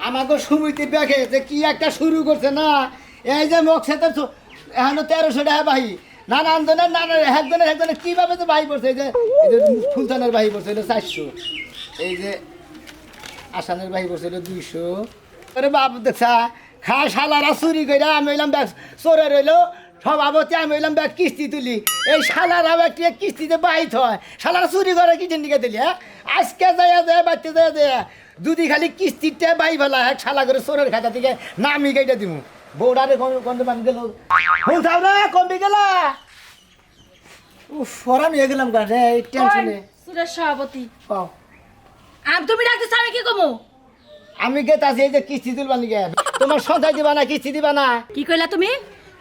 আমাকে সমিতি দেখে যে কি একটা শুরু করছে না এই যে মকসেদ এখন 1300 টাকা বাহি নানা আন্দোলনের নানা একজনের কিভাবে যে বাহি পড়ছে এই যে ফুলতানের বাহি পড়ছে এটা 400 এই যে আসানের বাহি পড়ছে এটা 200 আরে বাপ দেখছা খা শালারা চুরি করে আমি হইলাম ব্যাগ চোরে রইলো সভাপতি আমি হইলাম ব্যাগ কিস্তি তুলি এই শালারা ব্যাগটি কিস্তিতে বাহিত হয় শালারা চুরি করে কি দিকে দিলি হ্যাঁ আজকে যায় বাড়তে যায় দুদি খালি কিস্তিতে বাই ফেলা এক শালা করে চোরের খাতা থেকে নামি গাইটা দিব বৌডারে কমে বান গেল হুঁচাও না কমবি গেলা ফরান হয়ে গেলাম গান রে টেনশনে সুরেশ সভাপতি পাও তুমি ডাকতেছ আমি কি কমু আমি গেতাছি এই যে কিস্তি তুলবানি গে তোমার সদাই দিবা না কিস্তি দিবা না কি কইলা তুমি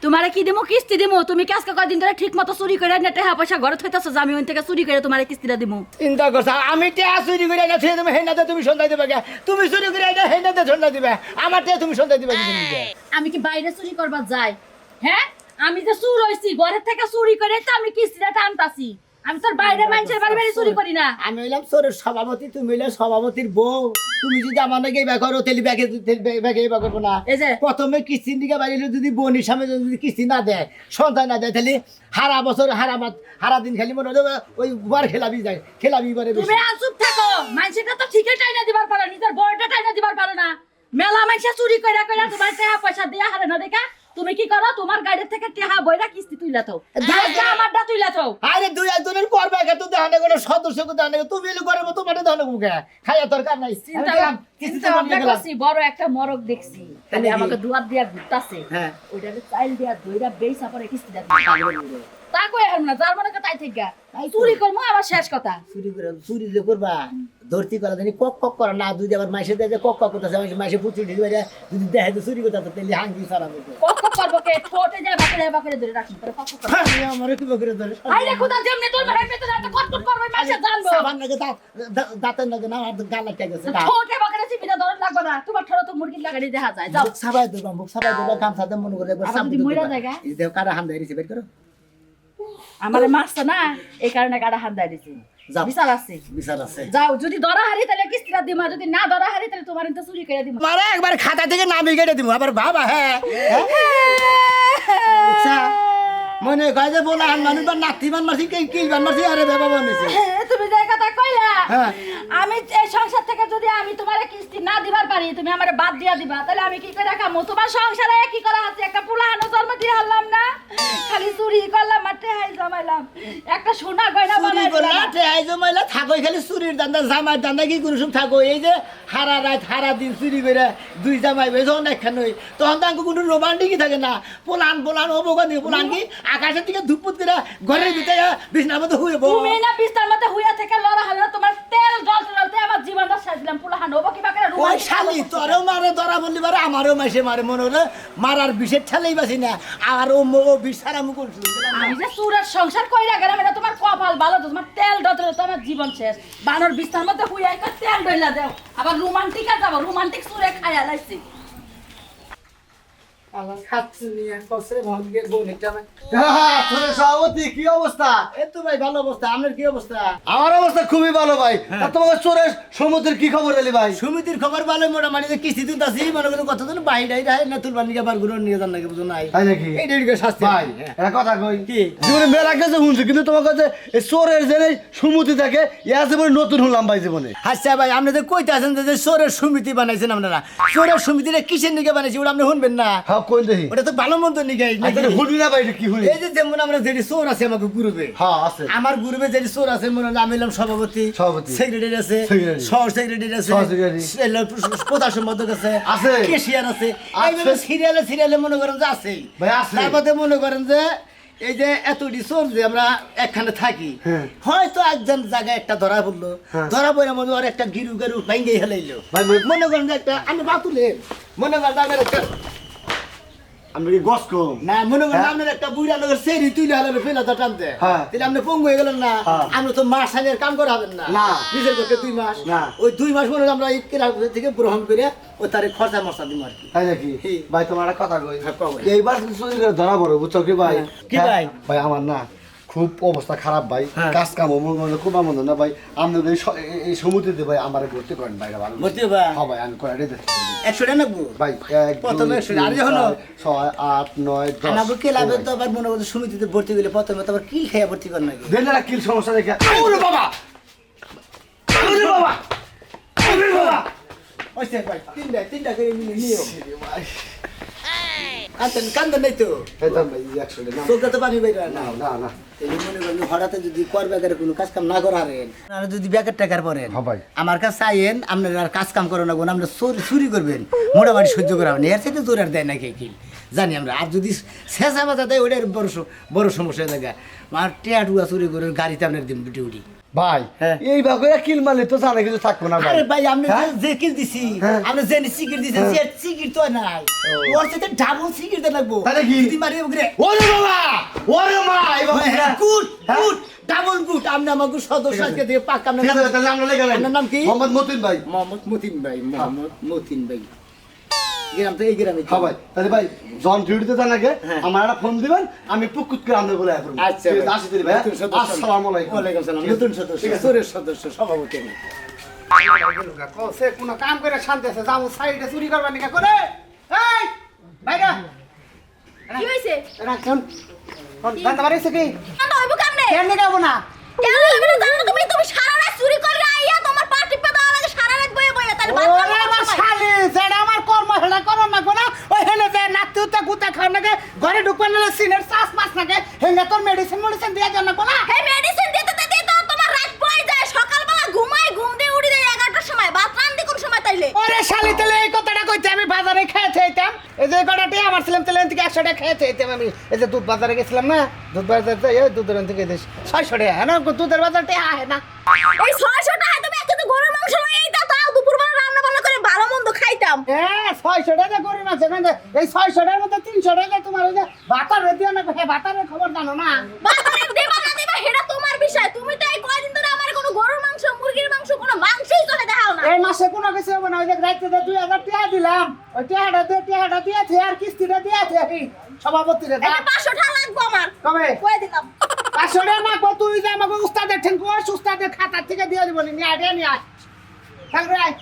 তোমারে কি দিমু কিস্তি দিমু তুমি কি আজকে কয়দিন ধরে ঠিক মতো চুরি করে না টাকা পয়সা ঘরে থইতাছো যে আমি ওই থেকে চুরি করে তোমারে কিস্তিটা দিমু চিন্তা করছো আমি টিয়া চুরি করে না তুমি হেনাতে তুমি সন্ধ্যা দিবে গে তুমি চুরি করে না হেনাতে সন্ধ্যা দিবে আমার টিয়া তুমি সন্ধ্যা দিবে আমি কি বাইরে চুরি করবা যাই হ্যাঁ আমি যে চুর হইছি ঘরের থেকে চুরি করে তো আমি কিস্তিটা টানতাছি আমি তোর বাইরে মানুষের বাড়ি চুরি করি না আমি হইলাম চোরের সভাপতি তুমি হইলে সভাপতির বউ তুমি যদি আমার নাকি ব্যাগ করো তাহলে ব্যাগে বা করবো না এই যে প্রথমে কিস্তির দিকে বাড়িলে যদি বোনের সামনে যদি কিস্তি না দেয় সন্তান না দেয় তাহলে হারা বছর হারা দিন খালি মনে হবে ওই বার খেলাবি করে তুমি চুপ থাকো মানুষেরটা তো ঠিকই টাইনা দিবার পারো নিজের বড়টা টাইনা দিবার পারো না মেলা মানুষে চুরি কইরা কইরা তোমার টাকা পয়সা দিয়া হারে না দেখা তুমি কি করো তোমার গাড়ি থেকে টাকা বইরা কিস্তি তুইলা থাও আমারটা তুইলা থাও আরে দুই একজনের করবে তো দেখানে কোনো সদস্যকে দেখানে তুমি এলো করে মতো মাঠে দেখানে মুখে খাইয়া দরকার নাই চিন্তা করছি বড় একটা মরক দেখছি খালি আমাকে দুয়ার দিয়া ঘুরতাছে হ্যাঁ ওইটাকে চাইল দিয়া দইরা বেইসা পরে কিস্তিটা তা কই আর না যার মনে তাই থেকে চুরি করবো আমার শেষ কথা চুরি যে করবা ধরতি করা জানি কক করা না দুই আবার মাসে দেয় কক করতেছে মাসে পুচু ঢিল যদি দেখে তো চুরি করতে তাহলে হাঙ্গি সারাবো কক করবো কে ঠোঁটে যায় বাকরে ধরে রাখি পরে কক করবো আমারে কি বকরে ধরে আইরে খোদা যেমনে তোর মাথায় পেতে এত কটকট করবে মাসে জানবো সাবান লাগে দাঁতের লাগে না আর গাল লাগতে গেছে ঠোঁটে বাকরে চিবিটা ধরে লাগবে না তোমার ঠোঁট তো মুরগি লাগাই দেখা যায় যাও সাবাই দেব গামছা দেব মনে করে আবার যদি মইরা জায়গা এই দেও কারা হাম দেরিছে বের করো আমারে মারছে না এই কারণে গাড়া হাত দেয় দিছি বিচার আছে যাও যদি ধরা হারি তাহলে কিস্তিটা দিমা যদি না ধরা হারি তাহলে তোমার ইনতে চুরি করে দিমা মারে একবার খাতা থেকে নামি কেটে দিমু আবার বাবা হ্যাঁ আচ্ছা মনে কয় যে বলা হান মানুষ বা নাতিমান মারছি কিলবান মারছি আরে বাবা বনেছে তুমি যে কথা কইলা হ্যাঁ আমি এই সংসার থেকে যদি আমি তোমারে কিস্তি না দিবার পারি তুমি আমারে বাদ দিয়া দিবা তাহলে আমি কি করে খামু তোমার সংসারে কি করা আছে একটা পুলাহানো জন্ম দিয়ে হারলাম না খালি চুরি করলাম আর টেহাই জমাইলাম একটা সোনা গয়না বানাইলাম টেহাই জমাইলা থাকো খালি চুরির দান্দা জামার দান্দা কি কোনো সব থাকো এই যে হারা রাত হারা দিন চুরি করে দুই জামাই যখন একখান হই তখন তো আমাকে কোনো রোমান্টিকই থাকে না পোলান অবগত পোলান কি আকাশের থেকে ধুপুত করে ঘরের ভিতরে বিছনার মধ্যে শুয়ে তুমি না বিছনার মধ্যে হুইয়া থেকে লড়া হলো তোমার তেল জলতে আমার জীবনটা শেষ দিলাম পুলাহান হবো কি বাকরে ওই শালি তোরও মারে ধরা বললি পারে আমারও মাসে মারে মনে হলো মারার বিষের ঠেলেই বাসি না আর ও বিষ সারা মুখ আমি যে সুরের সংসার কইরা গেলাম এটা তোমার কপাল ভালো তোমার তেল ডতলে তো আমার জীবন শেষ বানর বিছনার মধ্যে হুইয়া একটা তেল ডইলা দাও আবার রোমান্টিকা যাব রোমান্টিক সুরে খাইয়া লাইছি আমার খাচ্ছি নিয়ে কসে ভাগ্যের বোন একটা সভাপতি কি অবস্থা? এই তো ভাই ভালো অবস্থা আপনার কি অবস্থা আমার অবস্থা খুবই ভালো ভাই। আর তোমাকে চোরের সমুদ্রের কি খবর এলি ভাই? সমিতির খবর ভালো মোটামুটি যে কিস্তি তুলতাছি মনে করেন কতদিন বাইরে না তুলবার নিকে বার গুলো নিয়ে যান নাকি বুঝো নাই তাই নাকি? এইটাকে শাস্তি ভাই একটা কথা কই কি জীবনে মেলা কাছে শুনছি কিন্তু তোমার কাছে এই চোরের যে সমুদ্র থাকে ইয়া জীবনে নতুন হলাম ভাই জীবনে। আচ্ছা ভাই আপনি যে কইতে আছেন যে চোরের সমিতি বানাইছেন আপনারা চোরের সমিতিটা কিসের নিকে বানাইছি ওটা আপনি শুনবেন না হ্যাঁ কই দেখি ওটা তো ভালো মন্দ নিকে শুনি না ভাই কি শুনি? এই যে যেমন আমরা যেটি চোর আছে আমাকে গ্রুপে হ্যাঁ আছে আমার গ্রুপে যেটি চোর আছে মনে হলো আমি হলাম সভাপতি সেক্রেটারি আছে সহ সেক্রেটারি আছে প্রধান সম্পাদক আছে আছে কেশিয়ার আছে এইভাবে সিরিয়ালে মনে করেন যে আছে ভাই আছে তারপরে মনে করেন যে এই যে এতটি চোর যে আমরা একখানে থাকি হয়তো একজন জায়গায় একটা ধরা পড়লো ধরা পড়ে মনে হয় একটা গিরু ভেঙে হেলাইলো মনে করেন যে একটা আমি বাতুলে মনে করেন আমার একটা আমরা কি গস কম না মনে করেন আপনার একটা বুড়া লোকের সেরি তুইলে হলে ফেলা তো টানতে তাহলে আপনি পঙ্গু হয়ে গেলেন না আমরা তো মাস আগে কাম করা হবেন না নিজের করতে 2 মাস ওই 2 মাস মনে আমরা এই থেকে গ্রহণ করে ওই তারে খরচা মশা দিব আর কি তাই নাকি ভাই তোমার একটা কথা কই এইবার চুরি করে ধরা পড়ো বুঝছো কি ভাই কি ভাই ভাই আমার না খুব অবস্থা খারাপ ভাই, হ্যাঁ। কাজ কাম খুব আমন্দ না ভাই। আপনি এই সমুদ্রে ভাই আমার ভর্তি করেন ভাই, ভালো ভর্তি হবা? হ্যাঁ ভাই, আমি করে দিতে 100 টাকা নাকবো ভাই। প্রথমে 100 টাকা, আর যখন 6 8 9 10 আনাবো কে লাগবে তো আবার মনে করছে সমিতিতে ভর্তি গেলে প্রথমে তো আবার কি খেয়ে ভর্তি কর নাকি? দেন না কি সমস্যা দেখে। ওরে বাবা, ওরে বাবা, ওরে বাবা। ওইছে ভাই তিনটা করে নিও। ভাই আচ্ছা কান্দে নাই তো এটা ভাই 100 টাকা চোখটা তো পানি বের হয় না। না না না। এই মনে করেন হঠাৎ যদি কর বেকারে কোনো কাজ কাম না করারেন আর যদি বেকার টাকার পরেন হ্যাঁ ভাই। আমার কাছে চাইেন আপনার আর কাজ কাম করো না কোন আপনি চুরি করবেন মোটামুটি সহ্য করাবেন এর সাথে জোর আর দেয় না কে কি জানি আমরা। আর যদি শেষা মাথা দেয় ওইটার বড় সমস্যা হয়ে যায়। আর টেয়া টুয়া চুরি করে গাড়িতে আপনার দিন ডিউটি। ভাই হ্যাঁ। এই ভাবে কিল মারলে তো জানা কিছু থাকবো না ভাই। আরে ভাই আপনি হ্যাঁ? যে কিল দিছি হ্যাঁ। আপনি যে সিকির দিছেন সে সিকির তো নাই ওর সাথে ডাবল সিকির দেন লাগবো তাহলে কি? যদি মারি ওগরে ওরে বাবা, ওরে মা, এই বাবা গুড হ্যাঁ? গুড ডাবল গুড আপনি আমাকে সদস্য আজকে দিয়ে পাক আপনি ঠিক আছে, তাহলে আমরা লেগে গেলাম। আপনার নাম কি? মোহাম্মদ মতিন ভাই। মোহাম্মদ মতিন ভাই মোহাম্মদ মতিন ভাই গ্রাম তো এই গ্রামে হ্যাঁ ভাই, তাহলে ভাই জন ডিউটিতে যান আগে হ্যাঁ। আমার একটা ফোন দিবেন, আমি পুকুত করে আপনার বলে আসবো। আচ্ছা ঠিক আছে, আসি তাহলে ভাই। নতুন সদস্য। আসসালামু আলাইকুম। ওয়ালাইকুম সালাম ঠিক আছে। নতুন সদস্য সুরের সদস্য সভাপতি আমি সে কোনো কাম করে শান্তি আছে যাবো সাইডে চুরি করবার নিকা করে এই বাইরে কি হইছে রাখুন জানতে পারিস কি কেন হইব কেমনে কেন নিকাবো না কেন হইব না জানো তুমি সারা রাত চুরি করে আইয়া তোমার পাটি পে দেওয়া লাগে সারা রাত বইয়ে বইয়ে তার বাদ ওরে আমার শালি যেটা আমার কর্ম হেলা করো না কোনা ওই হেলে যে নাতি উতা গুতা খাও নাকি ঘরে ঢুকবেন না সিনের শ্বাস মাস নাকি হেঙ্গা তোর মেডিসিন দিয়া যান না কোনা হে মেডিসিন দিতে দিতে তো তোমার রাত বই যায় সকালবেলা ঘুম দিয়ে উঠি যায় 11টার সময় ভাত রান্দি কোন সময় তাইলে ওরে শালি তাহলে এই কথাটা কইতে আমি বাজারে খেয়েছে এইতাম এই যে কটাটি আমার ছিলাম তাহলে থেকে 100 টাকা খেয়েছে এইতাম আমি এই যে দুধ বাজারে গেছিলাম না দুধ বাজারে এই দুধের থেকে 600 টাকা হ্যাঁ না দুধের বাজারটা আহে না এই 600 টাকা তুমি একটা তো গরুর মাংস এই দাও তাও দুপুরবেলা রান্না বান্না করে ভালো মন্দ খাইতাম হ্যাঁ 600 টাকা করে না সেখানে এই 600 টাকার মধ্যে 300 টাকা তোমার ওই যে ভাতার রেডিও না ভাতারের খবর জানো না বাজারে দেবা না দেবা সেটা তোমার বিষয় তুমি তো এই কয়দিন ধরে আমার কোনো গরুর মাংস মুরগির মাংস কোনো মাংসই চলে দেখাও না এই মাসে কোনো কিছু হবে না ওই যে রাইতে 2000 টাকা দিলাম ওই টাকাটা দিয়েছে আর কিস্তিটা দিয়েছে এই সভাপতিরে এটা 500 টাকা লাগবে আমার কবে কই দিলাম 500 টাকা না কত তুই যে আমাকে উস্তাদের ঠেঙ্কু উস্তাদের খাতা থেকে দিয়ে দিব নি নিয়ে আয় থাকবে আয়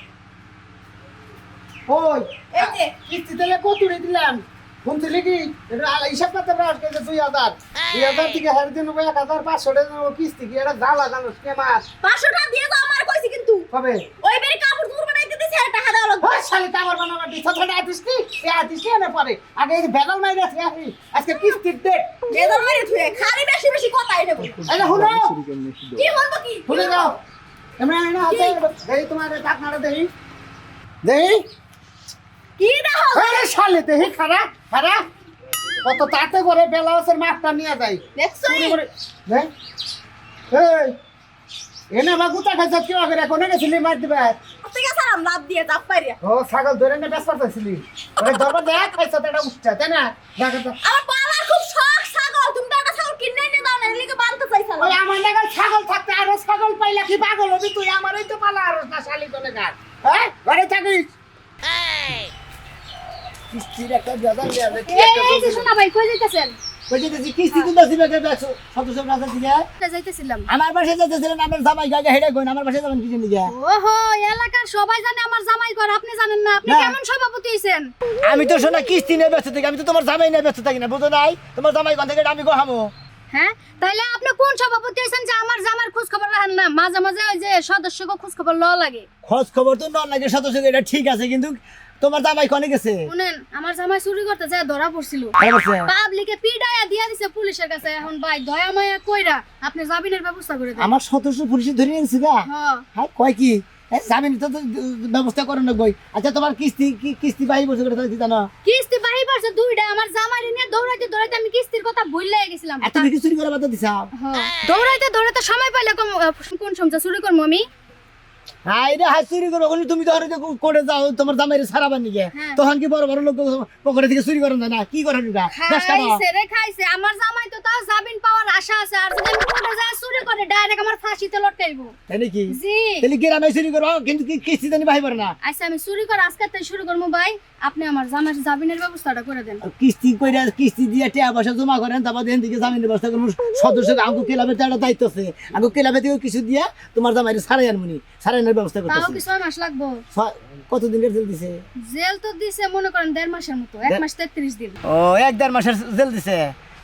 ওই এই যে কিস্তি দিলে কত দিলাম শুনছিলি কি এটা হিসাব করতে পারছ যে 2000 থেকে হার দিন 1500 টাকা কিস্তি কি এটা জ্বালা জানো কে মাস 500 টাকা দিয়ে দাও আমার কইছি কিন্তু কবে ওই বেরি কাপড় চোপড় বানাইতে দিছি আর টাকা দাও লাগবে ওই শালি কাবার বানাবার দিছ ছোট আর্টিস্ট এই আর্টিস্ট না পারে আগে এই বেগাল মাইরা আছে আজকে কিস্তির ডেট বেদম মেরে থুয়ে খালি বেশি বেশি কথাই নেব এই হুনো কি বলবো কি ভুলে যাও এমন না আছে দেই তোমার টাকনাটা দেই কি দেখো আরে শালি দেই খারা খারা কত তাতে করে বেলাওসের মাপটা নিয়ে যাই দেখছো চুরি করে দেখ এই এনে বাগুতা খাইছ কি আগে কোনে গেছিলি মার দিবা ঠিক আছে আমি লাভ দিয়ে যাব পারিয়া ও ছাগল ধরে নে বেশ পারতেছিলি ওরে দরবার দেখ খাইছ এটা উঠছে তাই না দেখা তো আমার পালার খুব শখ ছাগল তুমি তো একটা ছাগল কিনে এনে দাও না এলিকে বানতে চাইছাল ওই আমার নাগাল ছাগল থাকতে আরো ছাগল পাইলা কি পাগল হবি তুই আমারই তো পালা আরো না শালি কোনে গার হ্যাঁ ঘরে থাকিস কিস্তির একটা জায়গা দেবে এই যে শোনা ভাই কই যাইতেছেন কই যেতেছি কিস্তি দিতে দিবে কে বেছো সদস্য রাজা দিকে যাইতেছিলাম আমার পাশে যেতেছিলেন আমার জামাই গাগে হেডে কই আমার পাশে যাবেন কি জন্য গিয়া ওহো এলাকার সবাই জানে আমার জামাই ঘর আপনি জানেন না আপনি না। কেমন সভাপতি হইছেন আমি তো শোনা কিস্তি নিয়ে ব্যস্ত থাকি আমি তো তোমার জামাই নিয়ে ব্যস্ত থাকি না বুঝো নাই তোমার জামাই কোন থেকে আমি গোহামো হ্যাঁ তাইলে আপনি কোন সভাপতি হইছেন যে আমার জামার খোঁজ খবর রাখেন না মাঝে মাঝে ওই যে সদস্যকে খোঁজ খবর লওয়া লাগে খোঁজ খবর তো নন লাগে সদস্য এটা ঠিক আছে কিন্তু তোমার জামাই কোনে গেছে শুনেন আমার জামাই চুরি করতে যায় ধরা পড়ছিল ভালো করছে? পাবলিকে পিডায়া দিয়া দিছে পুলিশের কাছে এখন ভাই দয়া মায়া কইরা আপনি জামিনের ব্যবস্থা করে দেন আমার সদস্য পুলিশে ধরে নিয়েছে গা হ্যাঁ হ্যাঁ কয় কি জামিন তো ব্যবস্থা করেন না বই আচ্ছা তোমার কিস্তি বাই বছর করে তাহলে কি জানো কিস্তি বাহি পারছে দুইটা আমার জামাই নিয়ে দৌড়াইতে দৌড়াইতে আমি কিস্তির কথা ভুললে গেছিলাম এত বেশি চুরি করে বাদ দিছা হ্যাঁ। দৌড়াইতে দৌড়াইতে সময় পাইলে কোন সময় চুরি করবো আমি হাই রে হাই চুরি করো ওখানে তুমি যখন করে যাও তোমার জামাইরে সারাবার নিকে হ্যাঁ। তখন কি বড় বড় লোক পকেটে থেকে চুরি করেন যায় না কি করেন এটা খাইছে রে খাইছে আমার জামাই তো তাও জামিন পাওয়ার আশা আছে আর যদি আমি কোর্টে যা চুরি করে ডাইরেক্ট আমার ফাঁসিতে লটকাইবো তাই নাকি জি তাহলে গ্রামে চুরি করো কিন্তু কি কিস্তি জানি ভাই পারে না আচ্ছা আমি চুরি করে আজকে থেকে শুরু করবো ভাই আপনি আমার জামাই জামিনের ব্যবস্থাটা করে দেন কিস্তি কইরা কিস্তি দিয়ে টাকা পয়সা জমা করেন তারপর দেন দিকে জামিনের ব্যবস্থা করুন সদস্য আমগো ক্লাবের তো একটা দায়িত্ব আছে আমগো ক্লাবে থেকে কিছু দিয়া তোমার জামাইরে সারাই আনমুনি সারাইনের ব্যবস্থা তাও করতেছি কি 6 মাস লাগবো কতদিনের জেল দিছে জেল তো দিছে মনে করেন 1.5 মাসের মতো 1 মাস 33 দিন ও 1.5 মাসের জেল দিছে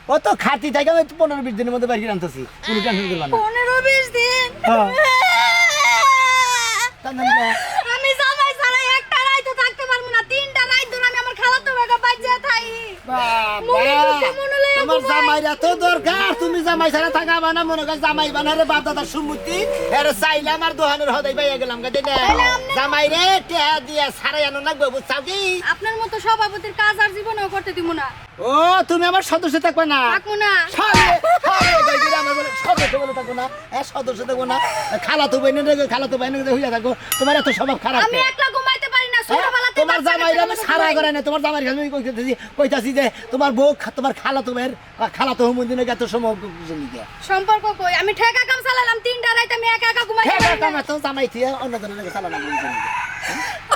কত খাতি থাকে আমি 15-20 দিনের মধ্যে বাইরে আনতেছি কোনো টেনশন করবা না 15-20 দিন হ্যাঁ। কান্দানি না। আমি জামাই ছাড়া একটা রাইতো থাকতে পারবো না 3টা রাইত ধরে আমি আমার খালাতো ভাইকে বাঁচিয়ে থাকি মনে করতে মনে লয়ে তোমার জামাইরা তো দরকার তুমি জামাই ছাড়া থাকা না মনে কর জামাই বানারে বাপ দাদার সম্মতি এর চাইলে আমার দোহানের হদাই বাইয়া গেলাম গাদে না জামাই রে টেহা দিয়া সারাই আনো না গো বুঝছাও কি আপনার মতো সভাপতির কাজ আর জীবনেও করতে দিব না ও তুমি আমার সদস্য থাকবে না থাকবো না সদস্য বলে থাকবো না সদস্য থাকবো না খালাতো বাইনে খালাতো বাইনে হইয়া থাকো তোমার এত স্বভাব খারাপ আমি একলা ঘুমাইতে পারি না ছোটবেলাতে তোমার জামাইরা আমি সারা করে না তোমার জামাইর কাছে আমি কইতাছি যে তোমার বউ তোমার খালাতো ভাইয়ের খালাতো হুমুন্দিনে এত সময় সম্পর্ক কই আমি ঠেকা কাম চালালাম 3টা রাত আমি একা একা ঘুমাইতে পারি না তো জামাই থিয়া অন্য ধরনের চালানো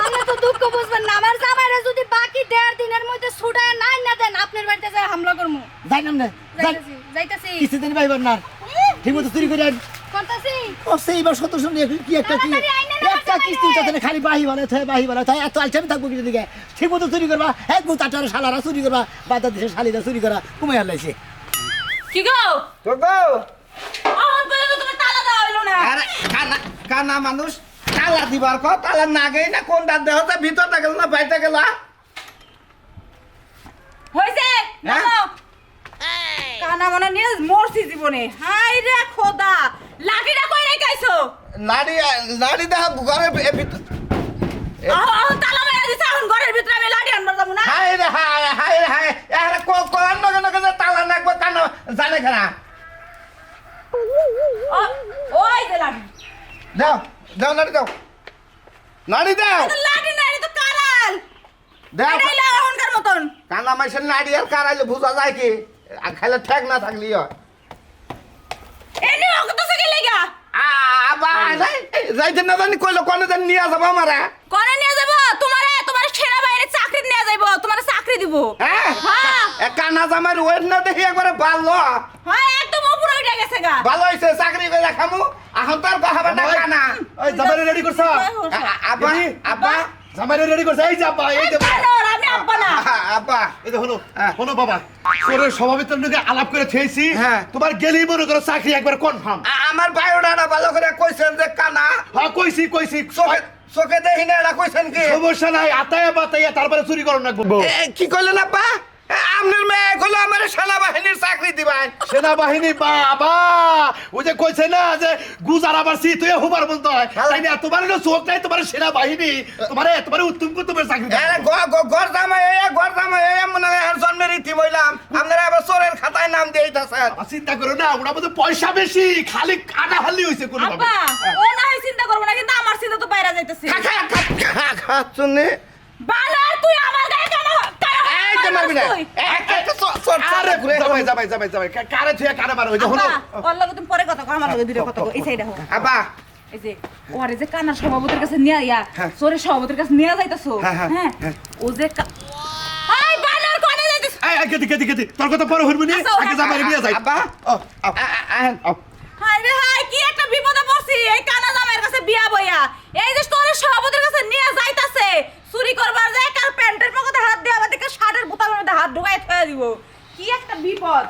আপনি তো দুঃখ বুঝবেন না আমার জামাইরা যদি বাকি 1.5 দিনের মধ্যে ছুটায় নাই না দেন আপনার বাড়িতে যাই হামলা করমু যাইলাম না যাইতাছি কিছুদিন পাইবার না ঠিক মতো চুরি করে করতাছি ও সেইবার সদস্য নিয়ে কি একটা কি একটা কিস্তি চাচ্ছে খালি বাহি বলে থাকে এত আলচামি থাকবো কিছু দিকে ঠিক মতো চুরি করবা এক মতো চারটার শালারা চুরি করবা বাদা দেশের শালিরা চুরি করা কমে হারলাইছে কি গো তো গো আমার পর্যন্ত তোমার তালা দেওয়া হইলো না আরে কানা মানুষ তালা দিবার কো তালা না গেই না কোন দাঁত দেহ ভিতরটা গেল না বাইরে গেল হইছে হ্যাঁ? নামো কানা মনে নিয়ে মরছি জীবনে হাই রে খোদা লাঠিটা কই রেখাইছো নাড়ি নাড়ি দেহ ঘরের ভিতর তালা মেরে দিছে এখন ঘরের ভিতরে আমি লাঠি আনবার যাবো না হাই রে হাই এরা কোন নগে নগে তালা নাকবো কানা জানে কেনা ওই যে লাঠি দাও দাও নাড়ি দাও নাড়ি দাও তো লাঠি না এটা তো কারাল দাও এটাই লাগা এখনকার মতন কানা মাইসের নাড়ি আর কারাইলে বুঝা যায় কি খাইলে ঠেক না থাকলি হয় এনে ওকে তো সকে লাগা আবা যাইতে না জানি কইলো কোনে জানি নিয়ে যাবো আমারে কোনে নিয়ে যাব তোমার সেনাবাহিনী চাকরি নিয়ে যাইবো তোমার চাকরি দিব হ্যাঁ হ্যাঁ কানা জামার ওয়েট না দেখি একবারে ভালো হ্যাঁ একদম উপরে উঠে গেছে গা ভালো হইছে চাকরি করে রাখামু এখন তার কথা না কানা ওই জামাইরে রেডি করছ আব্বা আব্বা জামাইরে রেডি করছ এই যে আব্বা এই যে আমি আব্বা না আব্বা এই যে হলো হলো বাবা তোর সভাপতির লগে আলাপ করে থেইছি হ্যাঁ। তোমার গেলেই মনে করো চাকরি একবার কনফার্ম আমার বায়োডাটা ভালো করে কইছেন যে কানা হ্যাঁ কইছি চোখে দেখি না এটা কইছেন কি সমস্যা নাই আতায়া বাতায়া তারপরে চুরি করো না গো কি কইলেন আব্বা আপনার মেয়ে কইলো আমার সেনাবাহিনীর চাকরি দিবেন সেনাবাহিনী বাবা ওই যে কইছে না যে গুজার আবার সি তুই হুবার বলতে হয় তাই না তোমার হলো চোখ নাই তোমার সেনাবাহিনী তোমার উত্তম কুতুবের চাকরি আরে ঘর জামাই মনে হয় আর জন্মের ইতি বইলাম আপনারা আবার চোরের খাতায় নাম দিয়ে দিতেছেন চিন্তা করো না ওরা মধ্যে পয়সা বেশি খালি কাটা হালি হইছে কোনো আব্বা ও না হয় চিন্তা করবো না কিন্তু আমার চিন্তা তো বাইরে যাইতেছে শুনে বালার তুই আমার গায়ে কেন এই যে মারবি না আরে যাবাই কারে থুয়া কারে মারো ওই যে হলো ওর লগে তুমি পরে কথা কও আমার লগে দুইটা কথা কও এই সাইডে হোক আব্বা এই যে ওরে যে কানার সভাপতির কাছে নিয়ে সোরের সভাপতির কাছে নিয়ে যাইতাছো হ্যাঁ ও যে আই বানর কোনে যাইতাছ এই গেদি তোর কথা পরে হইবনি আগে জামাইরে নিয়ে যাই আব্বা হাই রে হাই কি একটা বিপদে পড়ছি এই কানা জামাইয়ের কাছে বিয়া বইয়া এই যে সোরের সভাপতির কাছে নিয়ে যাইতাছে চুরি করবার যায় কার প্যান্টের পকেটে হাত দিয়ে আমাদেরকে শার্টের বোতামের মধ্যে হাত ঢুকাই থয়ে দিব কি একটা বিপদ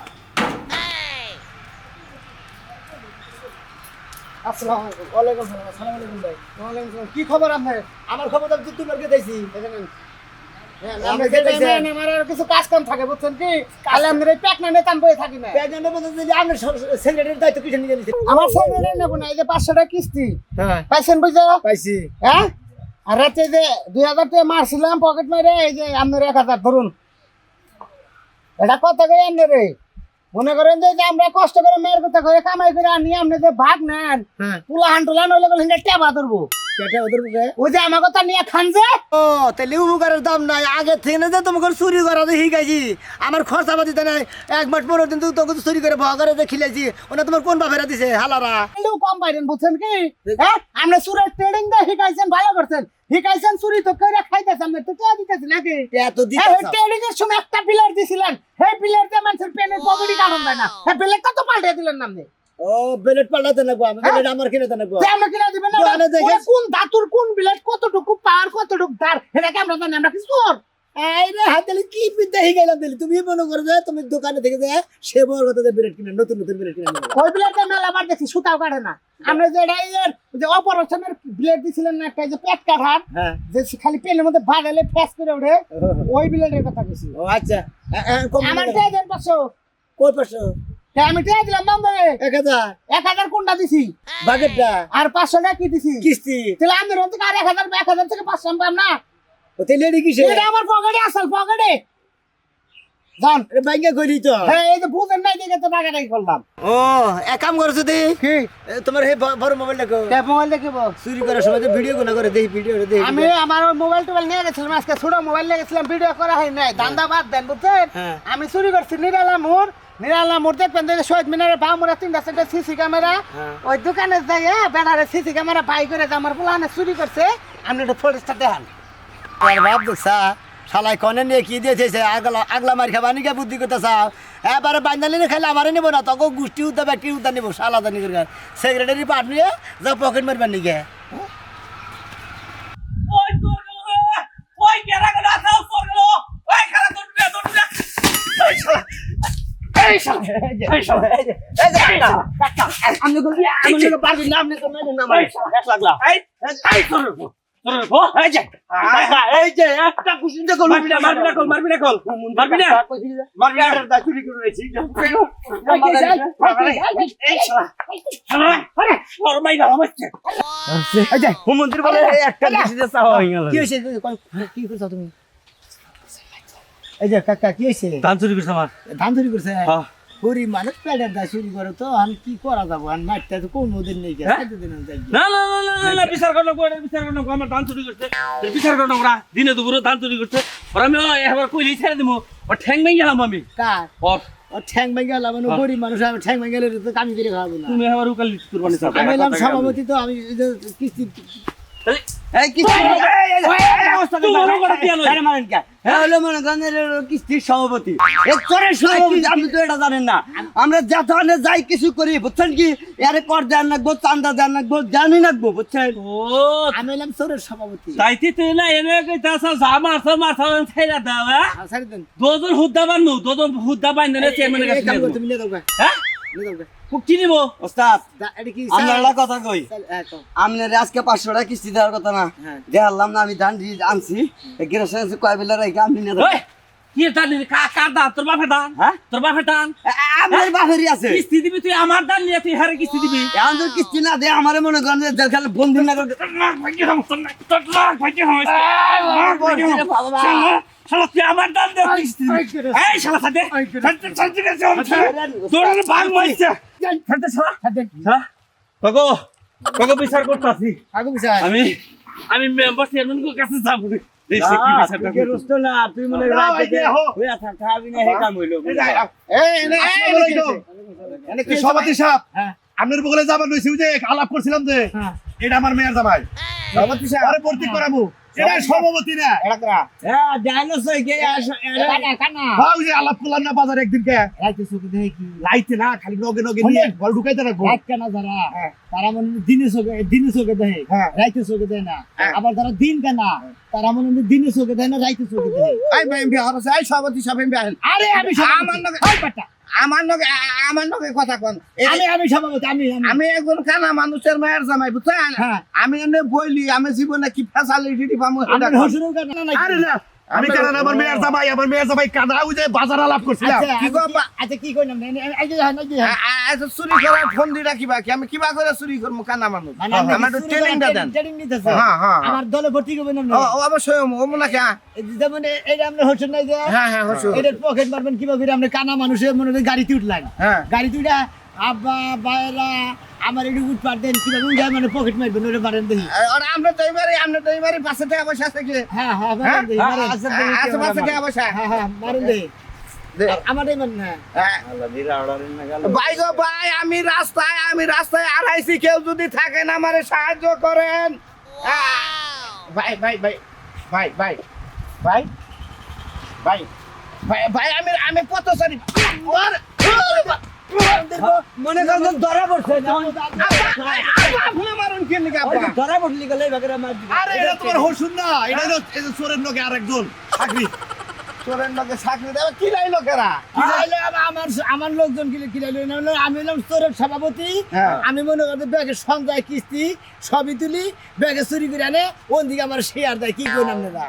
আসসালামু আলাইকুম আসসালামু আলাইকুম ভাই ওয়ালাইকুম আসসালাম কি খবর আপনার আমার খবর তো তোমাকে দিয়েছি আমার আর কিছু কাজ কাম থাকে বুঝছেন কি কালে আমরা পেটনা নেতাম বই থাকি না আপনার সেক্রেটারির দায়িত্ব কিছু নিয়ে নিয়েছি আমার সেক্রেটারি নেব না এই যে 500 টাকা কিস্তি হ্যাঁ পাইছেন বুঝছো পাইছি হ্যাঁ আর রাতে যে 2000 টাকা মারছিলাম পকেট মেরে এই যে আপনার 1000 ধরুন এটা কত করে আনলে রে মনে করেন যে আমরা কষ্ট করে মেয়ের কথা করে কামাই করে আনি আপনি যে ভাগ নেন হ্যাঁ পুলা হান্টুলান হইলে বলে টেবা ধরবো কেটে ওদের মুখে ওই যে আমার কথা নিয়ে খান যে ও তাহলে উপকারের দাম নাই আগে থেকে না যে তোমাকে চুরি করা যে শিখাইছি আমার খরচা পাতি তো নাই 1 মাস 15 দিন তো তোকে চুরি করে ভয় করে যে খিলাইছি ওনা তোমার কোন বাপেরা দিছে হালারা কিন্তু কম পাইলেন বুঝছেন কি হ্যাঁ আমরা সুরের ট্রেডিং দিয়ে শিখাইছেন ভালো করছেন শিখাইছেন চুরি তো করে খাইতেছেন না তো কে দিতেছে নাকি এত দিতে ট্রেডিং এর সময় একটা পিলার দিছিলেন সেই পিলার দিয়ে মানুষের পেনের পকেটে কারণ দেয় না হ্যাঁ পিলারটা তো পাল্টে দিলেন নামে ও বেলেট পাল্টাতে না আমি বেলেট আমার কিনে দেন না আমরা কিনা দিবেন না দোকানে দেখে কোন ধাতুর কোন বিলেট কতটুকু পাওয়ার কতটুকু ধার এটা কি আমরা জানি আমরা কি চোর আইরে হাতেলে কি বিদ্যা শিখাইলাম দিলি তুমি মনে করো যে তুমি দোকানে থেকে যায় সে বড় কথা যে বেলেট কিনে নতুন নতুন বেলেট কিনে ওই বিলেটটা মেলা আবার দেখি সুতাও কাটে না আমরা যে যে অপারেশনের ব্লেড দিছিলেন না একটা যে পেট কাটার হ্যাঁ যে খালি পেনের মধ্যে বাড়ালে ফ্যাস করে ওঠে ওই বিলেটের কথা কইছি ও আচ্ছা কম আমার টাকা দেন 500 কই পাশো তা আমি টাকা দিলাম বাম্বারে 1000 1000 কোনটা দিছি বাগেটটা আর 500 টাকা কি দিছি কিস্তি তাহলে আমি রোজ আর 1000 থেকে 500 পাম না ও তেলে এডি কিসে এটা আমার পকেটে আসল পকেটে জান আরে বাইঙ্গা কইলি তো হ্যাঁ এই যে বুঝেন নাই দেখে তো টাকাটাই করলাম ও এক কাম করছো দি কি তোমার হে বড় মোবাইল দেখো ট্যাপ মোবাইল দেখিব চুরি করার সময় ভিডিও গুলো করে দেই ভিডিও দেই আমি আমার মোবাইল টোবাইল নিয়ে গেছিলাম আজকে ছোট মোবাইল নিয়ে গেছিলাম ভিডিও করা হয় নাই দান্দা বাদ দেন বুঝছেন হ্যাঁ। আমি চুরি করছি নিরালা মোড় দেখবেন যে শহীদ মিনারের বা মোড়া 3টা সিসি ক্যামেরা হ্যাঁ। ওই দোকানে যাই বেড়ারে সিসি ক্যামেরা বাই করে যে আমার পোলানে চুরি করছে আপনি একটু ফটোটা দেখান আর বাপ দেখছা শালাই কনে নিয়ে কি দিয়েছে আগলা মার খাবা নিকে বুদ্ধি করতে চাও এবারে বান্দালি খাইলে আমারে নিব না তখন গোষ্ঠী উদ্যা ব্যক্তি উদ্যা নিব শালা জানি করে সেক্রেটারি পাঠ নিয়ে যা পকেট মারবার নিকে মন্ত্রী বলে একটা কি হয়েছে কি করছো তুমি এই যে কাকা কি হয়েছে ধান চুরি করছে আমার ধান চুরি করছে হ্যাঁ। গরিব মানুষ পেটের দা চুরি করে তো আমি কি করা যাবো আর মাঠটা তো কোনো দিন নেই না না না না না বিচার করলো বিচার করলো আমার ধান চুরি করছে বিচার করলো ওরা দিনে দুপুরে ধান চুরি করছে ওরা আমি একবার কইলেই ছেড়ে দেবো ও ঠ্যাং ভেঙে গেলাম আমি কার ওর ও ঠ্যাং ভেঙে গেলাম মানে গরিব মানুষ আমি ঠ্যাং ভেঙে গেলে তো কামি করে খাওয়াবো না তুমি আবার উকাল কুরবানি চাও আমি এলাম সভাপতি তো আমি এই যে কিস্তি এই কি কিস্তির সভাপতি আপনি তো এটা জানেন না আমরা যা ধরনের যাই কিছু করি বুঝছেন কি আরে কর দেন রাখবো চান্দা দেন রাখবো জানি রাখবো বুঝছেন ও আমি এলাম চোরের সভাপতি তাইতে তুই না এনে কইতাছ জামার মাথা ছাইরা দাও সারি দেন দুজন হুদ্দা বানু দুজন হুদ্দা বানলে চেয়ারম্যানের এই কাম কাছে করো, তুমি নিয়ে দাও গা, হ্যাঁ নিয়ে দাও গা। খুব কি নিব ওস্তাদ এটা কি আপনারা কথা কই হ্যাঁ, কও। আপনার আজকে 500 টাকা কিস্তি দেওয়ার কথা না হ্যাঁ। দেখালাম না আমি ধান আনছি গ্রেশন কয় বেলা রেখে আপনি নিয়ে ওই কি দান কার দান তোর বাপের দান হ্যাঁ? তোর বাপের দান আপনার বাপেরই আছে কিস্তি দিবি তুই আমার দান নিয়ে তুই হারে কিস্তি দিবি এখন তো কিস্তি না দে আমারে মনে করেন যে জেলখানে বন্দি না করে শালা তুই আমার দান দে কিস্তি দিবি এই শালা সাথে তোর ভাগ মাইছে সাথে শালা শালা কগো কগো বিচার করতাছি আগে বিচার আমি আমি মেম্বার চেয়ারম্যানের কাছে যাব দেখি কি বিচার করব রুষ্ট না তুই মনে রাত থেকে হইয়া থাক খাবি না হে কাম হইলো সভাপতি সাহেব হ্যাঁ। আপনার বগলে যাবার নইছি যে আলাপ করছিলাম যে হ্যাঁ। এটা আমার মেয়ের জামাই সভাপতি সাহেব আরে ভর্তি করাবো এটা সভাপতি না এলাকা হ্যাঁ ডাইনোস হই গে কানা কানা ভাই ওই যে আলাপ করলাম না বাজারে একদিন কে রাইতে সুখ দেই কি লাইতে না খালি নগে নগে নিয়ে ঘর ঢুকাইতে রাখবো রাত কেনা যারা তারা মনে দিনে চোখে দেয় রাইতে চোখে দেয় না আবার যারা দিন কেনা তারা মনে দিনে চোখে দেয় না রাইতে চোখে দেয় আই ভাই হরছে আই সভাপতি সাহেব আমি আরে আমি আমার নগে আমার নগে কথা কোন আমি সভাপতি আমি আমি একজন কানা মানুষের মায়ের জামাই বুঝছেন হ্যাঁ। আমি এনে বইলি আমি জীবনে কি ফ্যাসালিটি পাবো আমি হসুরের কানা নাই আরে না আমি কেন আমার মেয়ের জামাই কাদা ওই যে বাজার আলাপ করছিলাম আচ্ছা কি গো বা- আচ্ছা কি কইলাম এই যে হ্যাঁ আচ্ছা চুরি করার ফোন দি রাখিবা কি আমি কিবা করে চুরি করবো কানা মানুষ আমার একটু ট্রেনিংটা দেন ট্রেনিং নিতেছে হ্যাঁ, হ্যাঁ। আমার দলে ভর্তি করবেন না ও অবশ্যই ও মনে কি যেমন এইটা আমরা হোসেন নাই যে হ্যাঁ হ্যাঁ হসু এটার পকেট মারবেন কিভাবে আমরা কানা মানুষের মনে হয় গাড়িতে উঠলাম হ্যাঁ। গাড়িতে উঠা আব্বা বাইরা আমার একটু উৎপাদ দেন কিভাবে উঠায় মানে পকেট মারবেন ওটা পারেন দেখি আর আমরা তো এইবারে পাশে টাকা পয়সা আছে কি হ্যাঁ হ্যাঁ মারেন দেখি মারেন। আছে পাশে টাকা পয়সা হ্যাঁ হ্যাঁ মারেন দেখি আমারই মান না ভাই গো ভাই আমি রাস্তায় আড়াইছি কেউ যদি থাকেন আমারে সাহায্য করেন ভাই ভাই ভাই ভাই ভাই ভাই ভাই ভাই ভাই আমি কত সরি মনে করেন ধরা পড়ছে না আপনি মারুন কি লিখা ধরা পড়লি গেলে এভাবে মার দিবে। আরে এটা তোমার হসুন না, এটা হলো এই যে চোরের লোকে আরেকজন চাকরি। চোরের লোকে চাকরি দেবে কি লাইলো কেরা কি লাইলে আমার লোকজন কি লাইলো না হলো আমি হলাম চোরের সভাপতি হ্যাঁ। আমি মনে করি ব্যাগে সঞ্চয় কিস্তি সবই তুলি ব্যাগে চুরি করে আনে ওন দিকে আমার শেয়ার দেয় কি করলাম না